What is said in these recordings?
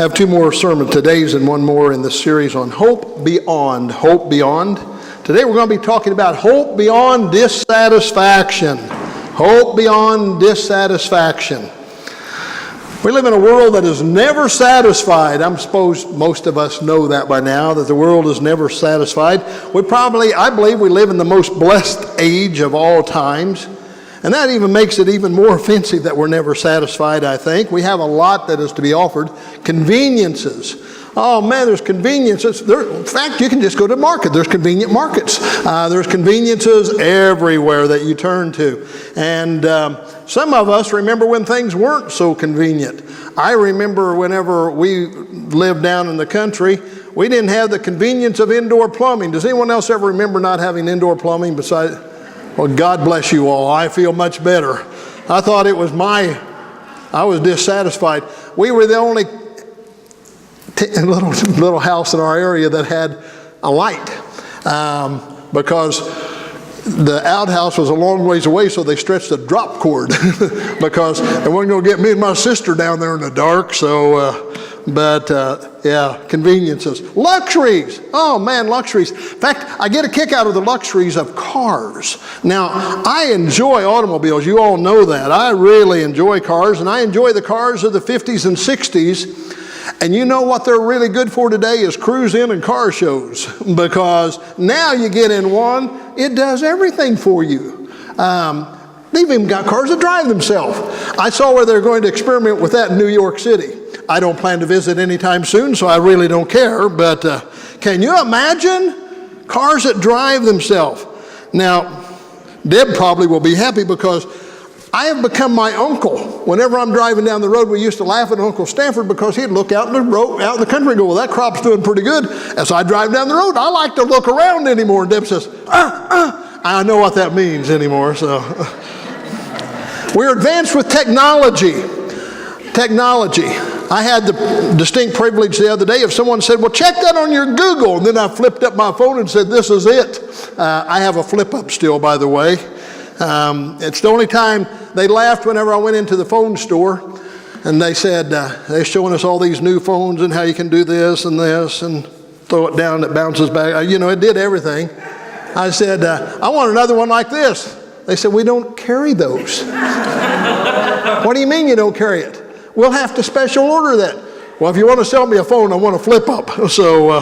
have two more sermons, today's and one more in the series on hope beyond. Hope beyond. Today we're going to be talking about hope beyond dissatisfaction. Hope beyond dissatisfaction. We live in a world that is never satisfied. I suppose most of us know that by now, that the world is never satisfied. I believe we live in the most blessed age of all times. And that even makes it even more offensive that we're never satisfied, I think. We have a lot that is to be offered. Conveniences. Oh man, there's conveniences. In fact, you can just go to market. There's convenient markets. There's conveniences everywhere that you turn to. And some of us remember when things weren't so convenient. I remember whenever we lived down in the country, we didn't have the convenience of indoor plumbing. Does anyone else ever remember not having indoor plumbing besides? Well, God bless you all. I feel much better. I thought it was I was dissatisfied. We were the only little house in our area that had a light because the outhouse was a long ways away, so they stretched a drop cord because they weren't going to get me and my sister down there in the dark. Yeah, conveniences. Luxuries. Oh man, luxuries. In fact, I get a kick out of the luxuries of cars. Now, I enjoy automobiles. You all know that. I really enjoy cars, and I enjoy the cars of the 50s and 60s. And you know what they're really good for today is cruise-in and car shows, because now you get in one, it does everything for you. They've even got cars that drive themselves. I saw where they're going to experiment with that in New York City. I don't plan to visit anytime soon, so I really don't care, but can you imagine cars that drive themselves? Now, Deb probably will be happy because I have become my uncle. Whenever I'm driving down the road, we used to laugh at Uncle Stanford because he'd look out in the country and go, well, that crop's doing pretty good. As I drive down the road, I like to look around anymore. And Deb says, I know what that means anymore. So we're advanced with technology. I had the distinct privilege the other day of someone said, well, check that on your Google. And then I flipped up my phone and said, this is it. I have a flip up still, by the way. It's the only time they laughed whenever I went into the phone store. And they said, they're showing us all these new phones and how you can do this and throw it down, it bounces back. It did everything. I said, I want another one like this. They said, we don't carry those. What do you mean you don't carry it? We'll have to special order that. Well, if you want to sell me a phone, I want a flip up. So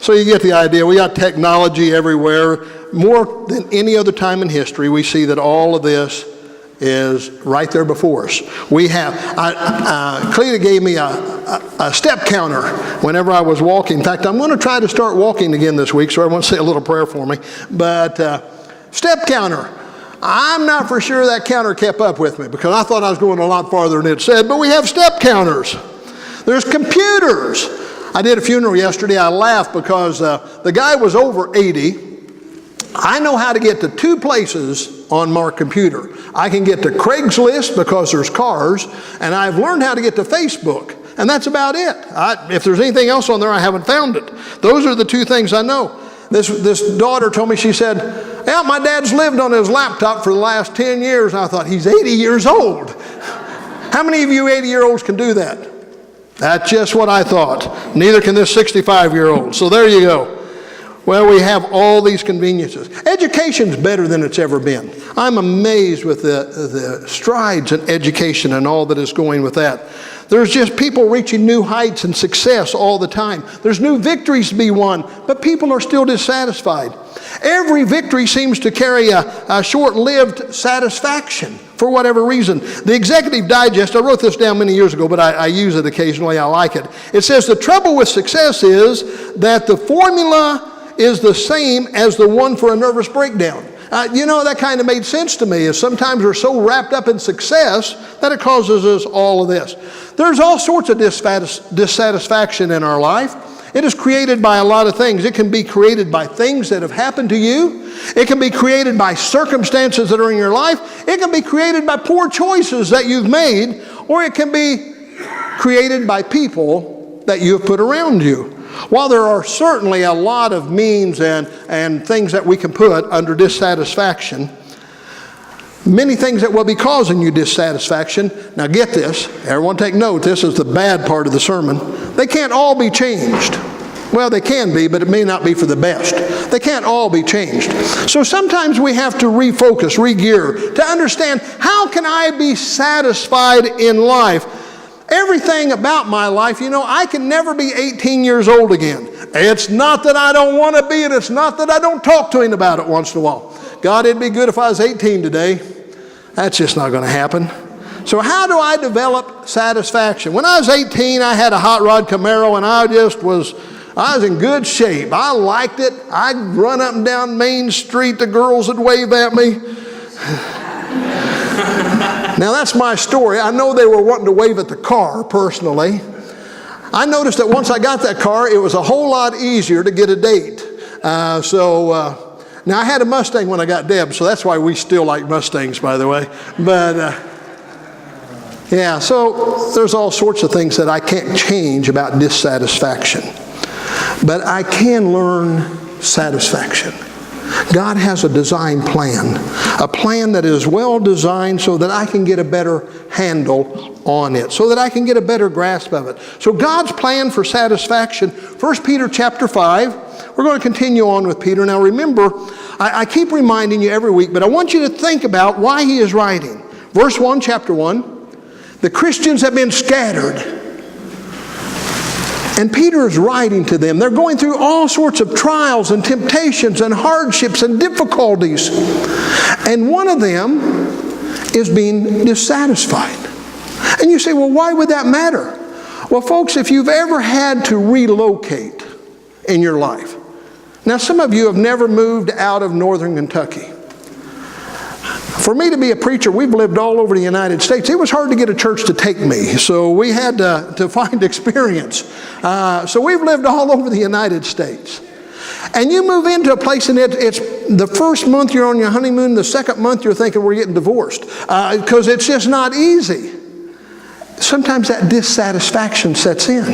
you get the idea. We got technology everywhere. More than any other time in history, we see that all of this is right there before us. We have, Cleta gave me a step counter whenever I was walking. In fact, I'm going to try to start walking again this week, so everyone say a little prayer for me. But step counter. I'm not for sure that counter kept up with me because I thought I was going a lot farther than it said, but we have step counters. There's computers. I did a funeral yesterday. I laughed because the guy was over 80. I know how to get to two places on my computer. I can get to Craigslist because there's cars, and I've learned how to get to Facebook, and that's about it. If there's anything else on there, I haven't found it. Those are the two things I know. This daughter told me, she said, yeah, my dad's lived on his laptop for the last 10 years. And I thought, he's 80 years old. How many of you 80-year-olds can do that? That's just what I thought. Neither can this 65-year-old. So there you go. Well, we have all these conveniences. Education's better than it's ever been. I'm amazed with the strides in education and all that is going with that. There's just people reaching new heights and success all the time. There's new victories to be won, but people are still dissatisfied. Every victory seems to carry a short-lived satisfaction for whatever reason. The Executive Digest, I wrote this down many years ago, but I use it occasionally. I like it. It says, the trouble with success is that the formula is the same as the one for a nervous breakdown. That kind of made sense to me, is sometimes we're so wrapped up in success that it causes us all of this. There's all sorts of dissatisfaction in our life. It is created by a lot of things. It can be created by things that have happened to you. It can be created by circumstances that are in your life. It can be created by poor choices that you've made, or it can be created by people that you have put around you. While there are certainly a lot of means and things that we can put under dissatisfaction, Many things that will be causing you dissatisfaction. Now get this. Everyone take note. This is the bad part of the sermon. They can't all be changed. Well, they can be, but it may not be for the best. They can't all be changed. So sometimes we have to refocus, re-gear, to understand, how can I be satisfied in life? Everything about my life, I can never be 18 years old again. It's not that I don't want to be, and it's not that I don't talk to Him about it once in a while. God, it'd be good if I was 18 today. That's just not going to happen. So how do I develop satisfaction? When I was 18, I had a hot rod Camaro, and I was in good shape. I liked it. I'd run up and down Main Street. The girls would wave at me. Now, that's my story. I know they were wanting to wave at the car, personally. I noticed that once I got that car, it was a whole lot easier to get a date. Now, I had a Mustang when I got Deb, so that's why we still like Mustangs, by the way. But, yeah, so there's all sorts of things that I can't change about dissatisfaction. But I can learn satisfaction. God has a design plan, a plan that is well designed so that I can get a better handle on it, so that I can get a better grasp of it. So God's plan for satisfaction, 1 Peter chapter 5, we're going to continue on with Peter. Now remember, I keep reminding you every week, but I want you to think about why he is writing. Verse 1, chapter 1, the Christians have been scattered. And Peter is writing to them. They're going through all sorts of trials and temptations and hardships and difficulties. And one of them is being dissatisfied. And you say, well, why would that matter? Well, folks, if you've ever had to relocate in your life. Now, some of you have never moved out of northern Kentucky. For me to be a preacher, we've lived all over the United States. It was hard to get a church to take me, so we had to find experience. So we've lived all over the United States. And you move into a place, and it's the first month you're on your honeymoon, the second month you're thinking we're getting divorced, because it's just not easy. Sometimes that dissatisfaction sets in.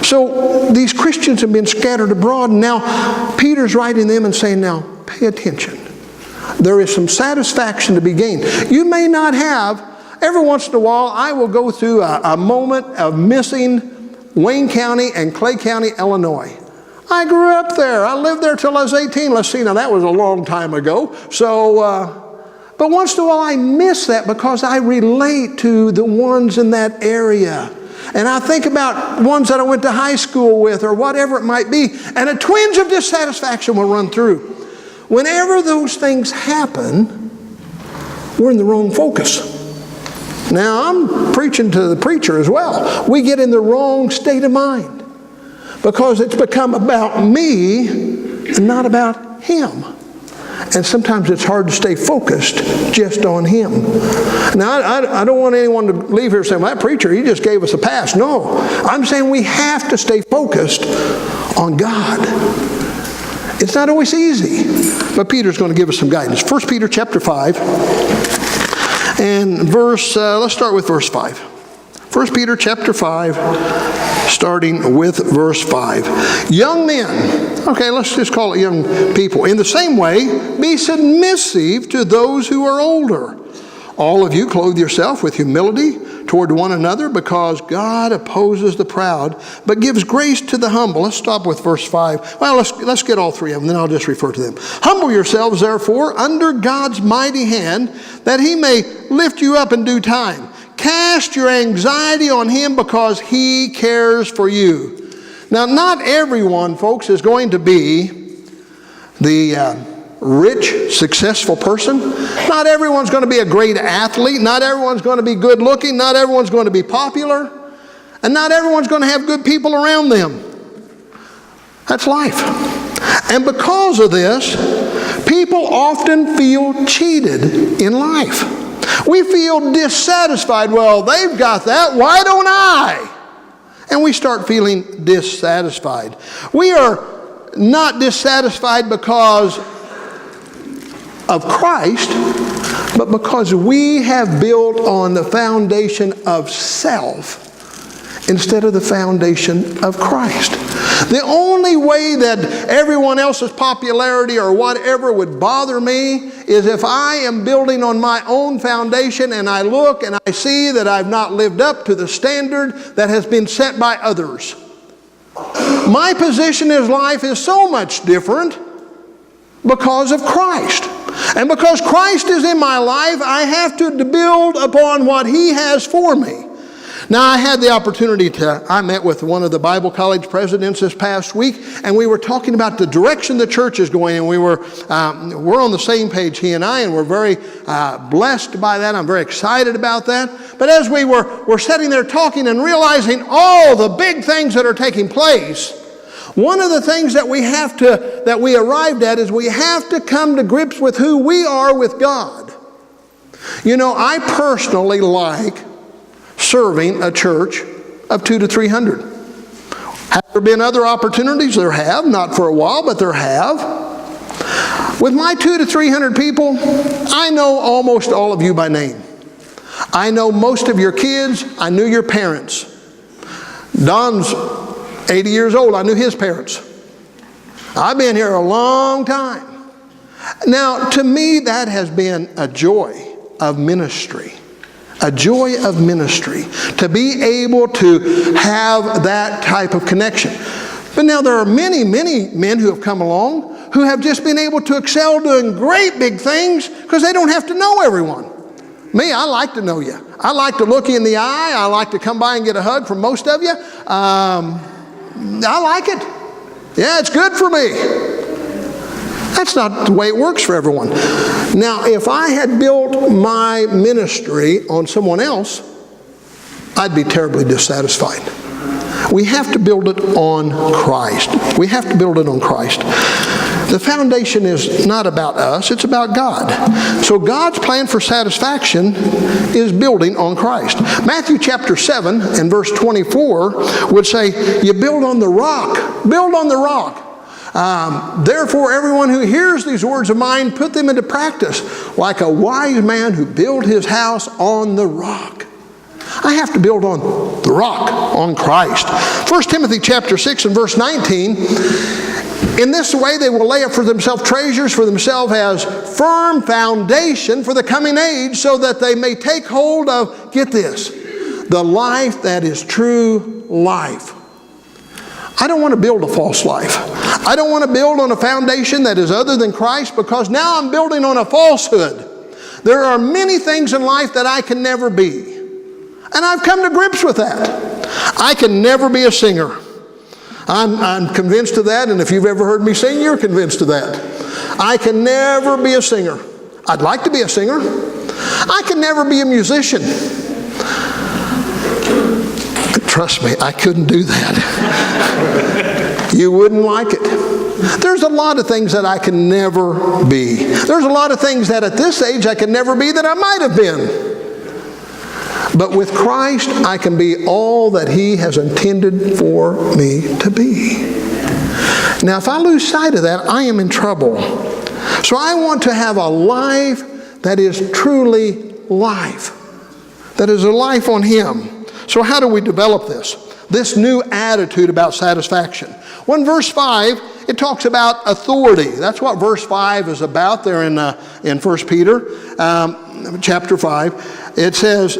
So these Christians have been scattered abroad, and now Peter's writing them and saying, now pay attention. There is some satisfaction to be gained. You may not have, every once in a while, I will go through a moment of missing Wayne County and Clay County, Illinois. I grew up there. I lived there till I was 18. Let's see, now that was a long time ago. So, but once in a while I miss that because I relate to the ones in that area. And I think about ones that I went to high school with or whatever it might be. And a twinge of dissatisfaction will run through. Whenever those things happen, we're in the wrong focus. Now, I'm preaching to the preacher as well. We get in the wrong state of mind because it's become about me and not about him. And sometimes it's hard to stay focused just on him. Now, I don't want anyone to leave here saying, well, that preacher, he just gave us a pass. No, I'm saying we have to stay focused on God. It's not always easy, but Peter's going to give us some guidance. 1 Peter chapter 5, and let's start with verse 5. 1 Peter chapter 5, starting with verse 5. Young men, okay, let's just call it young people. In the same way, be submissive to those who are older. All of you clothe yourself with humility toward one another, because God opposes the proud, but gives grace to the humble. Let's stop with verse 5. Well, let's get all three of them, then I'll just refer to them. Humble yourselves, therefore, under God's mighty hand, that he may lift you up in due time. Cast your anxiety on him, because he cares for you. Now, not everyone, folks, is going to be the rich, successful person. Not everyone's going to be a great athlete. Not everyone's going to be good looking. Not everyone's going to be popular. And not everyone's going to have good people around them. That's life. And because of this, people often feel cheated in life. We feel dissatisfied. Well, they've got that. Why don't I? And we start feeling dissatisfied. We are not dissatisfied because of Christ, but because we have built on the foundation of self instead of the foundation of Christ. The only way that everyone else's popularity or whatever would bother me is if I am building on my own foundation and I look and I see that I've not lived up to the standard that has been set by others. My position in life is so much different because of Christ. And because Christ is in my life, I have to build upon what He has for me. Now, I had the opportunity I met with one of the Bible college presidents this past week, and we were talking about the direction the church is going, and we're on the same page, he and I, and we're very blessed by that. I'm very excited about that. But as we were sitting there talking and realizing all the big things that are taking place, one of the things that we arrived at is we have to come to grips with who we are with God. You know, I personally like serving a church of 200 to 300. Have there been other opportunities? There have, not for a while, but there have. With my 200 to 300 people, I know almost all of you by name. I know most of your kids. I knew your parents. Don's 80 years old. I knew his parents. I've been here a long time. Now, to me, that has been a joy of ministry. A joy of ministry, to be able to have that type of connection. But now there are many, many men who have come along who have just been able to excel doing great big things because they don't have to know everyone. Me, I like to know you. I like to look you in the eye. I like to come by and get a hug from most of you. I like it. Yeah, it's good for me. That's not the way it works for everyone. Now, if I had built my ministry on someone else, I'd be terribly dissatisfied. We have to build it on Christ. We have to build it on Christ. The foundation is not about us, it's about God. So God's plan for satisfaction is building on Christ. Matthew chapter 7 and verse 24 would say, you build on the rock. Build on the rock. Therefore, everyone who hears these words of mine, put them into practice, like a wise man who built his house on the rock. I have to build on the rock, on Christ. 1 Timothy chapter 6 and verse 19, in this way they will lay up for themselves treasures for themselves as firm foundation for the coming age, so that they may take hold of, get this, the life that is true life. I don't want to build a false life. I don't want to build on a foundation that is other than Christ, because now I'm building on a falsehood. There are many things in life that I can never be. And I've come to grips with that. I can never be a singer. I'm convinced of that, and if you've ever heard me sing, you're convinced of that. I can never be a singer. I'd like to be a singer. I can never be a musician. Trust me, I couldn't do that. You wouldn't like it. There's a lot of things that I can never be. There's a lot of things that at this age I can never be that I might have been. But with Christ, I can be all that He has intended for me to be. Now, if I lose sight of that, I am in trouble. So I want to have a life that is truly life. That is a life on Him. So how do we develop this new attitude about satisfaction? Well, in verse 5, it talks about authority. That's what verse 5 is about there in 1 Peter chapter 5. It says,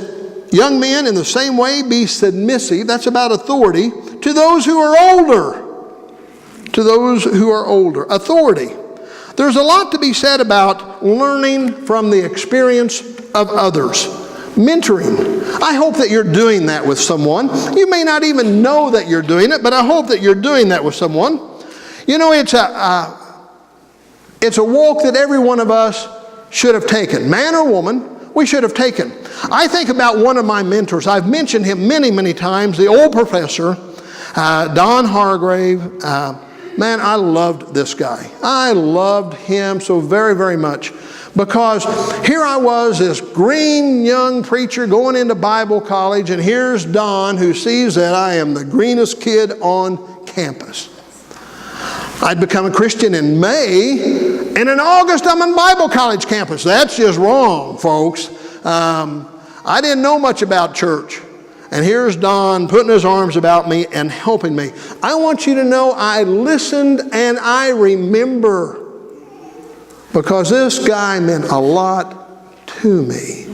young men, in the same way, be submissive. That's about authority. To those who are older. To those who are older. Authority. There's a lot to be said about learning from the experience of others. Mentoring. I hope that you're doing that with someone. You may not even know that you're doing it, but I hope that you're doing that with someone. You know, it's a walk that every one of us should have taken. Man or woman, we should have taken. I think about one of my mentors. I've mentioned him many, many times, the old professor, Don Hargrave. Man, I loved this guy. I loved him so very, very much. Because here I was, this green young preacher going into Bible college, and here's Don, who sees that I am the greenest kid on campus. I'd become a Christian in May, and in August I'm on Bible college campus. That's just wrong, folks. I didn't know much about church. And here's Don putting his arms about me and helping me. I want you to know I listened and I remember, because this guy meant a lot to me.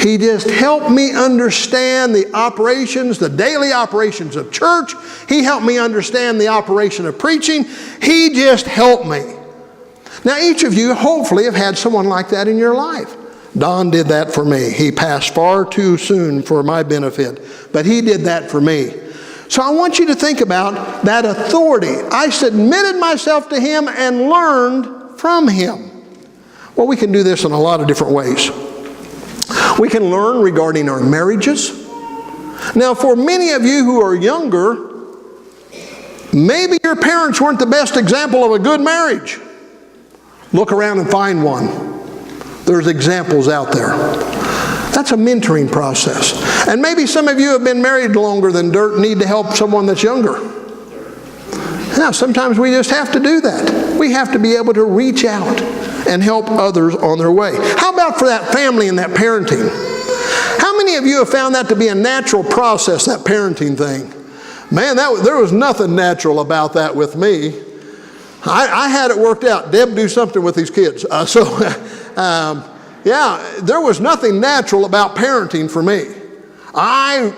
He just helped me understand the operations, the daily operations of church. He helped me understand the operation of preaching. He just helped me. Now, each of you hopefully have had someone like that in your life. Don did that for me. He passed far too soon for my benefit, but he did that for me. So I want you to think about that authority. I submitted myself to him and learned from him. Well, we can do this in a lot of different ways. We can learn regarding our marriages. Now, for many of you who are younger, maybe your parents weren't the best example of a good marriage. Look around and find one. There's examples out there. That's a mentoring process. And maybe some of you have been married longer than dirt and need to help someone that's younger. Now, sometimes we just have to do that. We have to be able to reach out and help others on their way. How about for that family and that parenting? How many of you have found that to be a natural process, that parenting thing? Man, there was nothing natural about that with me. I had it worked out. Deb, do something with these kids. Yeah, there was nothing natural about parenting for me. I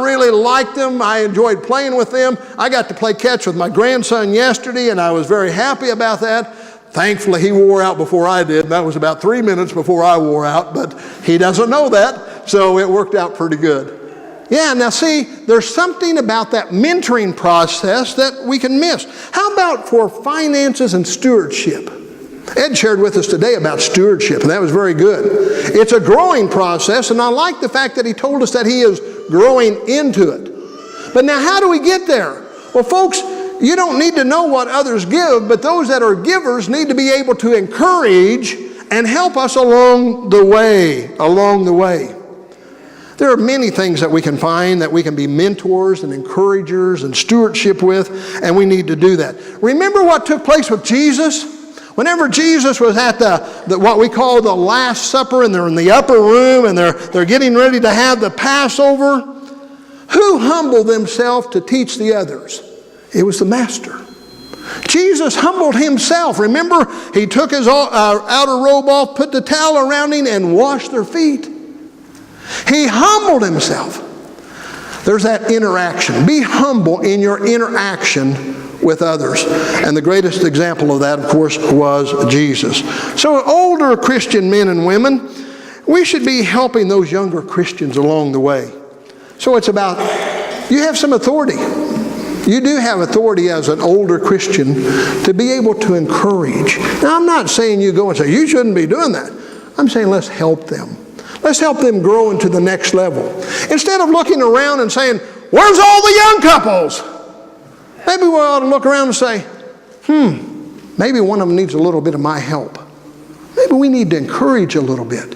really liked them. I enjoyed playing with them. I got to play catch with my grandson yesterday, and I was very happy about that. Thankfully, he wore out before I did. That was about 3 minutes before I wore out, but he doesn't know that, so it worked out pretty good. Yeah, now see, there's something about that mentoring process that we can miss. How about for finances and stewardship? Ed shared with us today about stewardship, and that was very good. It's a growing process, and I like the fact that he told us that he is growing into it. But now how do we get there? Well, folks, you don't need to know what others give, but those that are givers need to be able to encourage and help us along the way. There are many things that we can find that we can be mentors and encouragers and stewardship with, and we need to do that. Remember what took place with Jesus? Whenever Jesus was at the what we call the Last Supper, and they're in the upper room and they're getting ready to have the Passover, who humbled himself to teach the others? It was the Master. Jesus humbled himself. Remember, he took his outer robe off, put the towel around him, and washed their feet. He humbled himself. There's that interaction. Be humble in your interaction with others. And the greatest example of that, of course, was Jesus. So older Christian men and women, we should be helping those younger Christians along the way. So it's about, you have some authority. You do have authority as an older Christian to be able to encourage. Now, I'm not saying you go and say, you shouldn't be doing that. I'm saying let's help them. Let's help them grow into the next level. Instead of looking around and saying, where's all the young couples? Maybe we ought to look around and say, maybe one of them needs a little bit of my help. Maybe we need to encourage a little bit.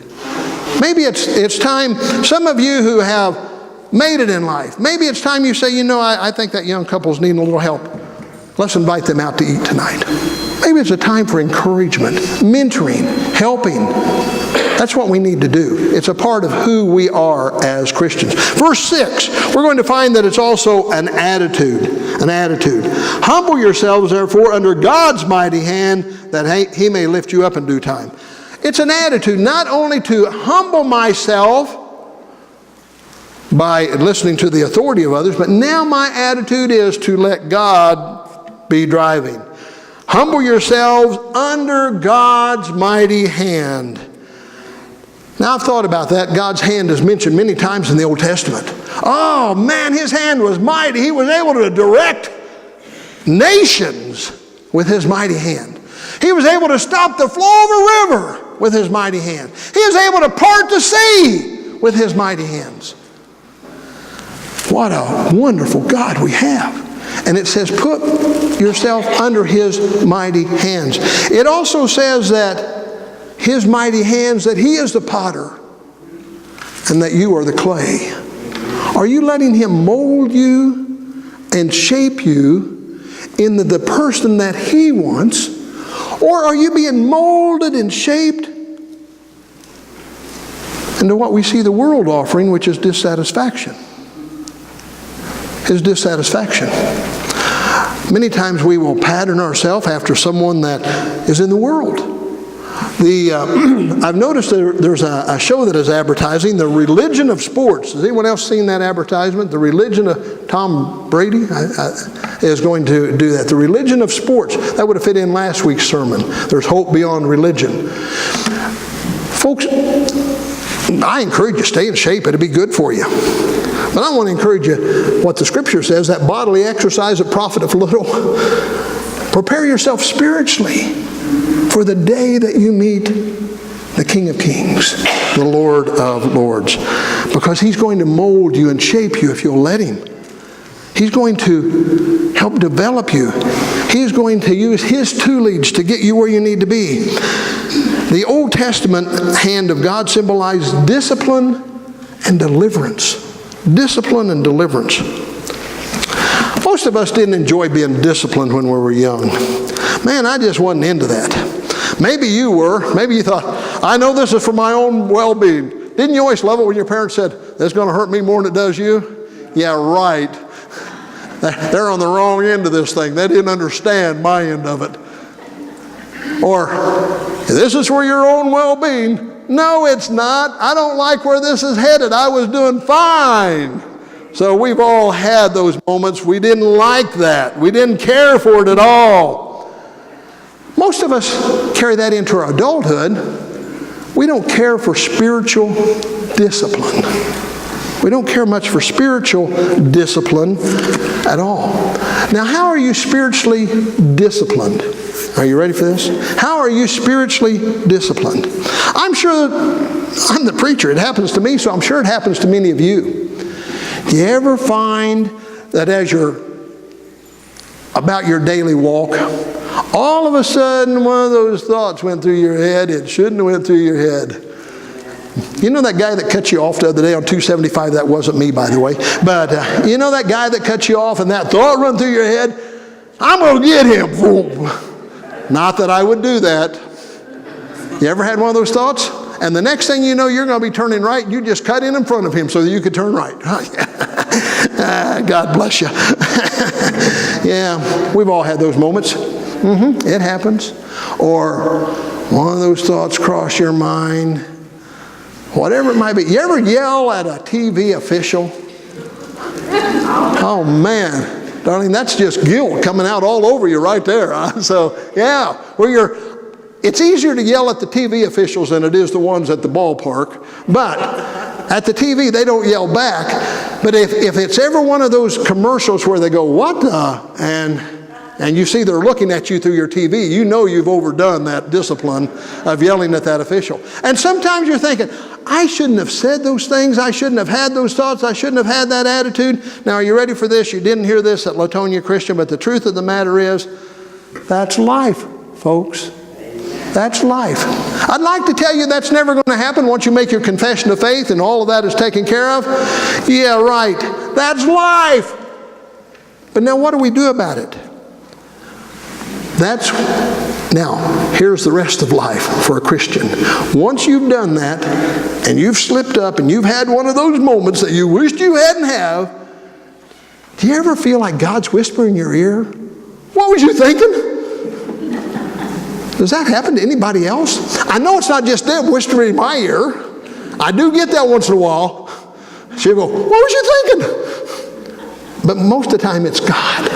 Maybe it's time, some of you who have made it in life, maybe it's time you say, I think that young couple's needing a little help. Let's invite them out to eat tonight. Maybe it's a time for encouragement, mentoring, helping. That's what we need to do. It's a part of who we are as Christians. Verse 6, we're going to find that it's also an attitude. An attitude. Humble yourselves, therefore, under God's mighty hand, that he may lift you up in due time. It's an attitude not only to humble myself by listening to the authority of others, but now my attitude is to let God be driving. Humble yourselves under God's mighty hand. Now, I've thought about that. God's hand is mentioned many times in the Old Testament. Oh, man, his hand was mighty. He was able to direct nations with his mighty hand. He was able to stop the flow of a river with his mighty hand. He was able to part the sea with his mighty hands. What a wonderful God we have. And it says, put yourself under his mighty hands. It also says that his mighty hands, that he is the potter and that you are the clay. Are you letting him mold you and shape you into the person that he wants? Or are you being molded and shaped into what we see the world offering, which is dissatisfaction? is dissatisfaction. Many times we will pattern ourselves after someone that is in the world. I've noticed there's a show that is advertising, The Religion of Sports. Has anyone else seen that advertisement? The Religion of Tom Brady is going to do that. The Religion of Sports. That would have fit in last week's sermon. There's hope beyond religion. Folks, I encourage you, stay in shape. It'll be good for you. But I want to encourage you, what the Scripture says, that bodily exercise that profiteth little. Prepare yourself spiritually for the day that you meet the King of Kings, the Lord of Lords. Because He's going to mold you and shape you if you'll let Him. He's going to help develop you. He's going to use His tutelage to get you where you need to be. The Old Testament hand of God symbolized discipline and deliverance. Discipline and deliverance. Most of us didn't enjoy being disciplined when we were young. Man, I just wasn't into that. Maybe you were. Maybe you thought, I know this is for my own well-being. Didn't you always love it when your parents said, that's going to hurt me more than it does you? Yeah, right. They're on the wrong end of this thing. They didn't understand my end of it. Or, this is for your own well-being. No, it's not. I don't like where this is headed. I was doing fine. So we've all had those moments. We didn't like that. We didn't care for it at all. Most of us carry that into our adulthood. We don't care for spiritual discipline. We don't care much for spiritual discipline at all. Now, how are you spiritually disciplined? Are you ready for this? How are you spiritually disciplined? I'm sure I'm the preacher. It happens to me, so I'm sure it happens to many of you. Do you ever find that as you're about your daily walk, all of a sudden one of those thoughts went through your head? It shouldn't have went through your head. You know that guy that cut you off the other day on 275? That wasn't me, by the way. But you know that guy that cut you off and that thought run through your head? I'm going to get him. Not that I would do that. You ever had one of those thoughts? And the next thing you know, you're going to be turning right. You just cut in front of him so that you could turn right. God bless you. Yeah, we've all had those moments. It happens. Or one of those thoughts cross your mind. Whatever it might be. You ever yell at a TV official? Oh, man. Darling, that's just guilt coming out all over you right there. Huh? So, yeah, it's easier to yell at the TV officials than it is the ones at the ballpark. But at the TV, they don't yell back. But if it's ever one of those commercials where they go, what the? And you see they're looking at you through your TV, you know you've overdone that discipline of yelling at that official. And sometimes you're thinking, I shouldn't have said those things. I shouldn't have had those thoughts. I shouldn't have had that attitude. Now, are you ready for this? You didn't hear this at Latonia Christian, but the truth of the matter is, that's life, folks. That's life. I'd like to tell you that's never going to happen once you make your confession of faith and all of that is taken care of. Yeah, right. That's life. But now what do we do about it? Now, here's the rest of life for a Christian. Once you've done that, and you've slipped up, and you've had one of those moments that you wished you hadn't have, do you ever feel like God's whispering in your ear? What was you thinking? Does that happen to anybody else? I know it's not just them whispering in my ear. I do get that once in a while. She'll go, what was you thinking? But most of the time it's God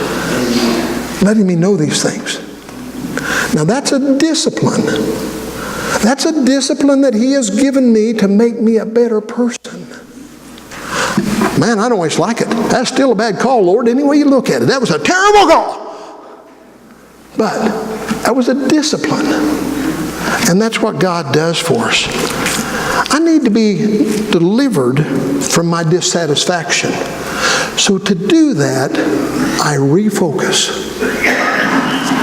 letting me know these things. Now that's a discipline. That's a discipline that He has given me to make me a better person. Man, I don't always like it. That's still a bad call, Lord, any way you look at it. That was a terrible call. But that was a discipline. And that's what God does for us. I need to be delivered from my dissatisfaction. So to do that, I refocus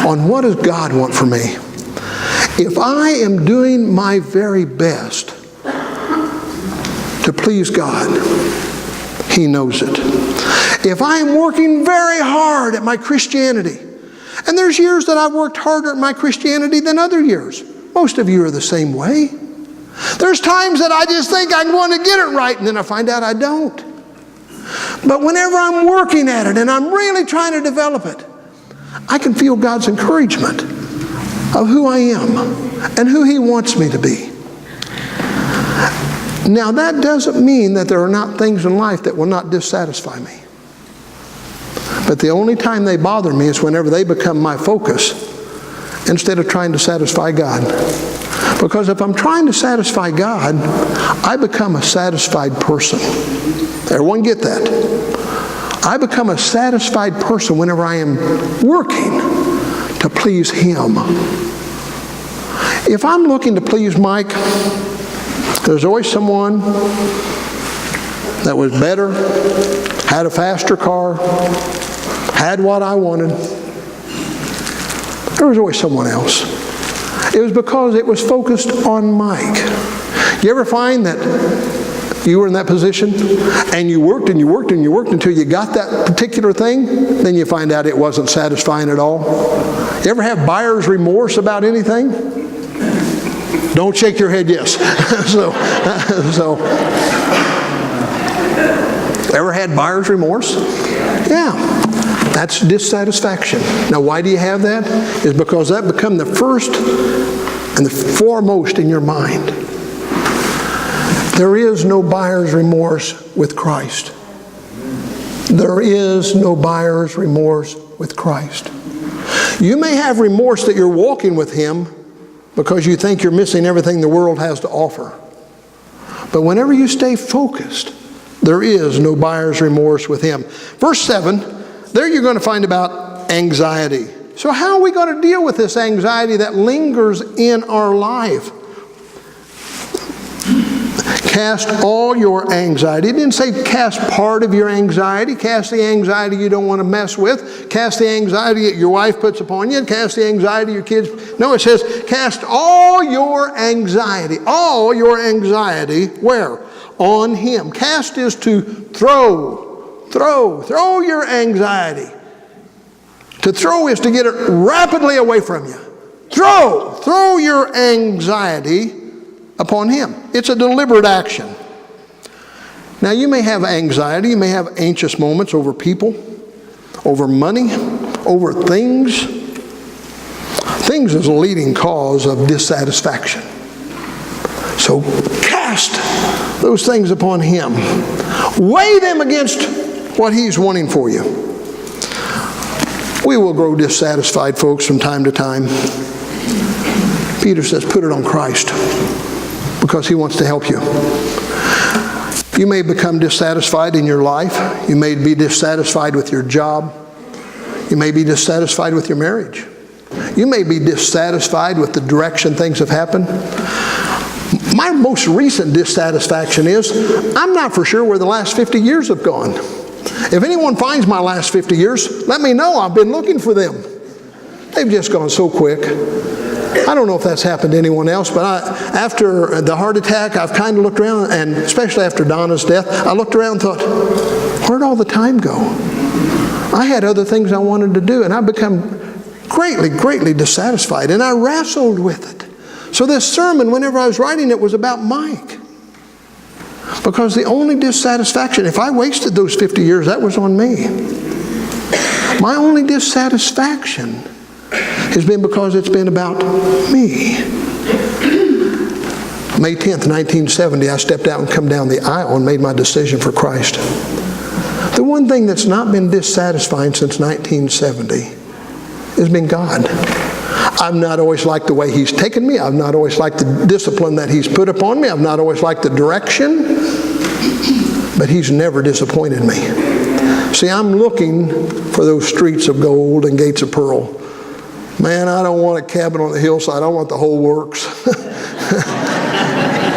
on what does God want for me. If I am doing my very best to please God, He knows it. If I am working very hard at my Christianity, and there's years that I've worked harder at my Christianity than other years. Most of you are the same way. There's times that I just think I'm going to get it right, and then I find out I don't. But whenever I'm working at it and I'm really trying to develop it, I can feel God's encouragement of who I am and who He wants me to be. Now, that doesn't mean that there are not things in life that will not dissatisfy me. But the only time they bother me is whenever they become my focus instead of trying to satisfy God. Because if I'm trying to satisfy God, I become a satisfied person. Everyone get that? I become a satisfied person whenever I am working to please Him. If I'm looking to please Mike, there's always someone that was better, had a faster car, had what I wanted. There was always someone else. It was because it was focused on Mike. You ever find that you were in that position and you worked and you worked and you worked until you got that particular thing, then you find out it wasn't satisfying at all? You ever have buyer's remorse about anything? Don't shake your head yes. so ever had buyer's remorse? Yeah, that's dissatisfaction. Now, why do you have that? It's because that become the first and the foremost in your mind. There is no buyer's remorse with Christ. There is no buyer's remorse with Christ. You may have remorse that you're walking with Him because you think you're missing everything the world has to offer. But whenever you stay focused, there is no buyer's remorse with Him. Verse 7, there you're going to find about anxiety. So how are we going to deal with this anxiety that lingers in our life? Cast all your anxiety. It didn't say cast part of your anxiety. Cast the anxiety you don't want to mess with. Cast the anxiety that your wife puts upon you. Cast the anxiety your kids. No, it says cast all your anxiety. All your anxiety, where? On Him. Cast is to throw your anxiety. To throw is to get it rapidly away from you. Throw your anxiety upon Him. It's a deliberate action. Now, you may have anxiety, you may have anxious moments over people, over money, over things. Things is a leading cause of dissatisfaction. So cast those things upon Him. Weigh them against what He's wanting for you. We will grow dissatisfied, folks, from time to time. Peter says, put it on Christ, because He wants to help you. You may become dissatisfied in your life. You may be dissatisfied with your job. You may be dissatisfied with your marriage. You may be dissatisfied with the direction things have happened. My most recent dissatisfaction is, I'm not for sure where the last 50 years have gone. If anyone finds my last 50 years, let me know. I've been looking for them. They've just gone so quick. I don't know if that's happened to anyone else, but after the heart attack, I've kind of looked around, and especially after Donna's death, I looked around and thought, where'd all the time go? I had other things I wanted to do, and I've become greatly dissatisfied, and I wrestled with it. So this sermon, whenever I was writing it, was about Mike. Because the only dissatisfaction, if I wasted those 50 years, that was on me. My only dissatisfaction has been because it's been about me. May 10th, 1970, I stepped out and come down the aisle and made my decision for Christ. The one thing that's not been dissatisfying since 1970 has been God. I've not always liked the way He's taken me. I've not always liked the discipline that He's put upon me. I've not always liked the direction. But He's never disappointed me. See, I'm looking for those streets of gold and gates of pearl. Man, I don't want a cabin on the hillside. I want the whole works.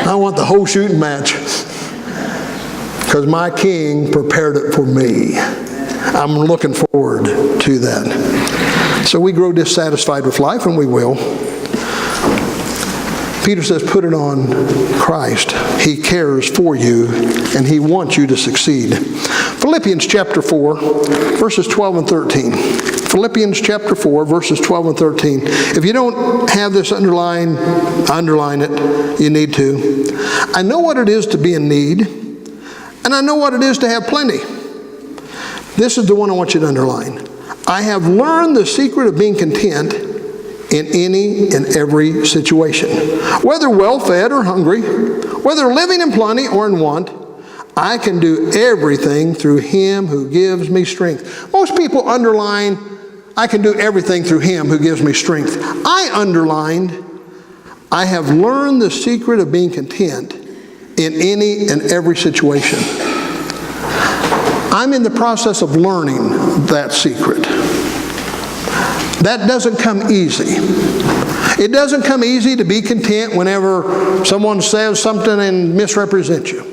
I want the whole shooting match. Because my King prepared it for me. I'm looking forward to that. So we grow dissatisfied with life, and we will. Peter says, put it on Christ. He cares for you, and He wants you to succeed. Philippians chapter 4, verses 12 and 13. Philippians chapter 4, verses 12 and 13. If you don't have this underline it. You need to. I know what it is to be in need, and I know what it is to have plenty. This is the one I want you to underline. I have learned the secret of being content in any and every situation. Whether well-fed or hungry, whether living in plenty or in want, I can do everything through Him who gives me strength. Most people underline, I can do everything through Him who gives me strength. I underlined, I have learned the secret of being content in any and every situation. I'm in the process of learning that secret. That doesn't come easy. It doesn't come easy to be content whenever someone says something and misrepresents you.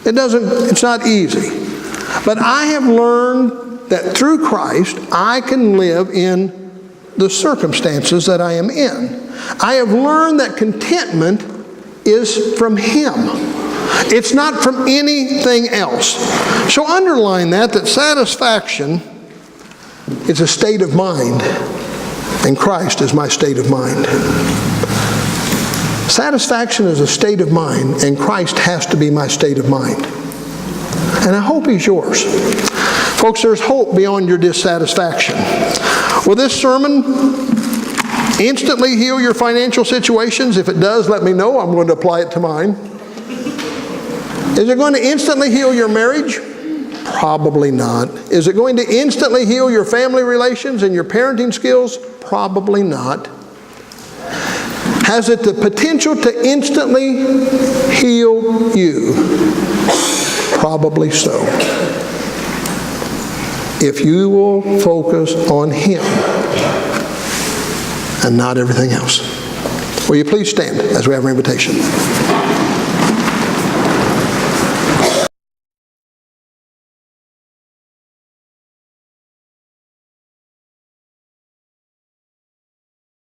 It's not easy. But I have learned that through Christ, I can live in the circumstances that I am in. I have learned that contentment is from Him. It's not from anything else. So underline that satisfaction is a state of mind, and Christ is my state of mind. Satisfaction is a state of mind, and Christ has to be my state of mind. And I hope He's yours. Folks, there's hope beyond your dissatisfaction. Will this sermon instantly heal your financial situations? If it does, let me know. I'm going to apply it to mine. Is it going to instantly heal your marriage? Probably not. Is it going to instantly heal your family relations and your parenting skills? Probably not. Has it the potential to instantly heal you? Probably so. If you will focus on Him and not everything else. Will you please stand as we have our invitation?